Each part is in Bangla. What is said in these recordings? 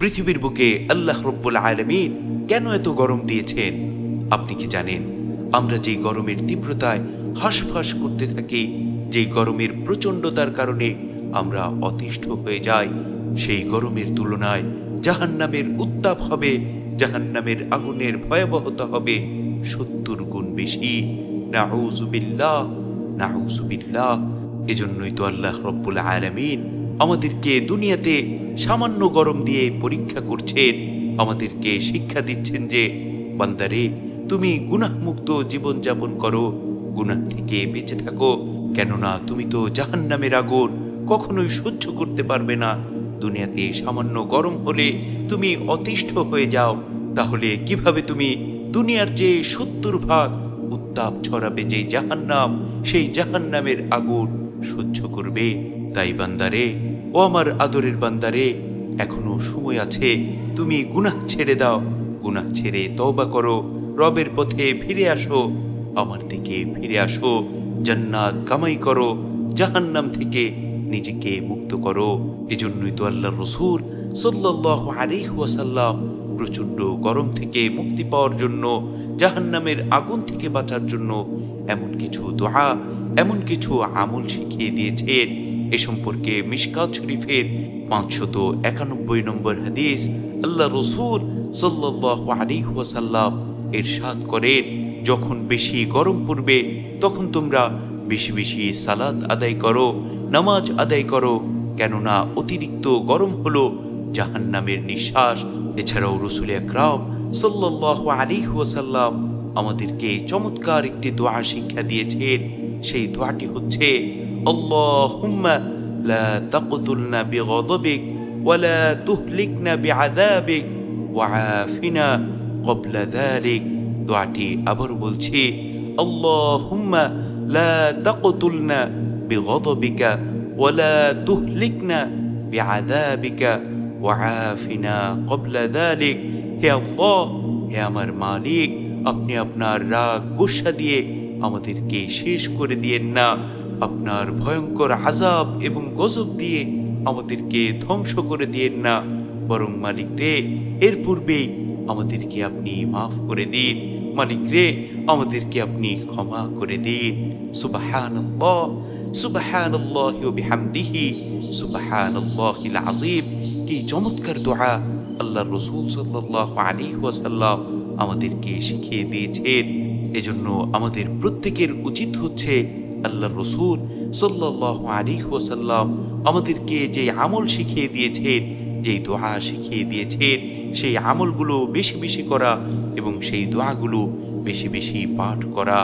পৃথিবীর বুকে আল্লাহ রব্বুল আলামিন কেন এত গরম দিয়েছেন? আপনি কি জানেন? আমরা যেই গরমের তীব্রতায় হাঁসফাঁস করতে থাকি, যেই গরমের প্রচণ্ডতার কারণে আমরা অতিষ্ঠ হয়ে যাই, সেই গরমের তুলনায় জাহান্নামের উত্তাপ হবে, জাহান্নামের আগুনের ভয়াবহতা হবে 70 গুণ বেশি। নাউযুবিল্লাহ, নাউযুবিল্লাহ। এজন্যই তো আল্লাহ রব্বুল আলামিন আমাদেরকে দুনিয়াতে সামান্য গরম দিয়ে পরীক্ষা করছেন, আমাদেরকে শিক্ষা দিচ্ছেন যে বান্দারে, তুমি গুনাহমুক্ত জীবনযাপন করো, গুনাহ থেকে বেঁচে থাকো, কেননা তুমি তো জাহান্নামের আগুন কখনোই সহ্য করতে পারবে না। দুনিয়াতে সামান্য গরম হলে তুমি অতিষ্ঠ হয়ে যাও, তাহলে কিভাবে তুমি দুনিয়ার যে 70 ভাগ উত্তাপ ছড়াবে যে জাহান্নাম, সেই জাহান্নামের আগুন সহ্য করবে? তাই বান্দারে, ও আমার আদরের বান্দারে, এখনো সময় আছে, তুমি গুনাহ ছেড়ে দাও, গুনাহ ছেড়ে তওবা করো, রবের পথে ফিরে আসো, আমার দিকে ফিরে আসো, জান্নাত কামাই করো, জাহান্নাম থেকে নিজেকে মুক্ত করো। এজন্যই তো আল্লাহর রাসূল সাল্লাল্লাহু আলাইহি ওয়াসাল্লাম প্রচণ্ড গরম থেকে মুক্তি পাওয়ার জন্য, জাহান্নামের আগুন থেকে বাঁচার জন্য এমন কিছু দোয়া, এমন কিছু আমল শিখিয়ে দিয়েছেন। এ সম্পর্কে মিশকাত শরীফের 591 নম্বর হাদিস আল্লাহ রাসূল সাল্লাল্লাহু আলাইহি ওয়াসাল্লাম ইরশাদ করেন, যখন বেশি গরম পড়বে তখন তোমরা বেশি বেশি সালাত আদায় করো, নামাজ আদায় করো, কেননা অতিরিক্ত গরম হলো জাহান্নামের নিঃশ্বাস। এছাড়াও রাসূল আকরাম সাল্লাল্লাহু আলাইহি ওয়াসাল্লাম আমাদেরকে চমৎকার একটি দোয়া শিক্ষা দিয়েছেন। সেই দোয়াটি হচ্ছে, আল্লাহুম্মা লা তাকতুলনা বিগযবিক ওয়া লা তুহলিকনা বিআযাবিক ওয়া আফিনা ক্বাবলা যালিক। দোয়াটি আবার বলছি, আল্লাহুম্মা লা তাকতুলনা বিগযবিকা ওয়া লা তুহলিকনা বিআযাবিকা ওয়া আফিনা ক্বাবলা যালিক। হে আল্লাহ, হে আমার মালিক, আপনি আপনার রাগ গুসা দিয়ে আমাদেরকে শেষ করে দিয়েন না, আপনার ভয়ঙ্কর আযাব এবং গজব দিয়ে আমাদেরকে ধ্বংস করে দিয়েন না, বরং মালিক রে, এর পূর্বেই আমাদেরকে আপনি মাফ করে দিন। মালিক রে, আমাদেরকে আপনি ক্ষমা করে দিন। সুবহানাল্লাহ, সুবহানাল্লাহি ওয়া বিহামদিহি, সুবহানাল্লাহিল আযীম। কি চমৎকার দোয়া আল্লাহর রাসূল সাল্লাল্লাহু আলাইহি ওয়াসাল্লাম আমাদেরকে শিখিয়ে দিয়েছেন। এজন্য আমাদের প্রত্যেকের উচিত হচ্ছে আল্লাহর রাসূল সাল্লাল্লাহু আলাইহি ওয়াসাল্লাম আমাদেরকে যে আমল শিখিয়ে দিয়েছেন, যেই দোয়া শিখিয়ে দিয়েছেন, সেই আমলগুলো বেশি বেশি করা এবং সেই দোয়াগুলো বেশি বেশি পাঠ করা।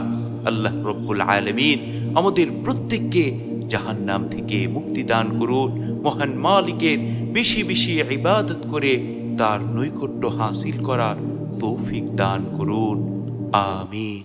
আল্লাহ রব্বুল আলামিন আমাদের প্রত্যেককে জাহান্নাম থেকে মুক্তি দান করুন। মহান মালিকের বেশি বেশি ইবাদত করে তার নৈকট্য হাসিল করার তৌফিক দান করুন। আমিন।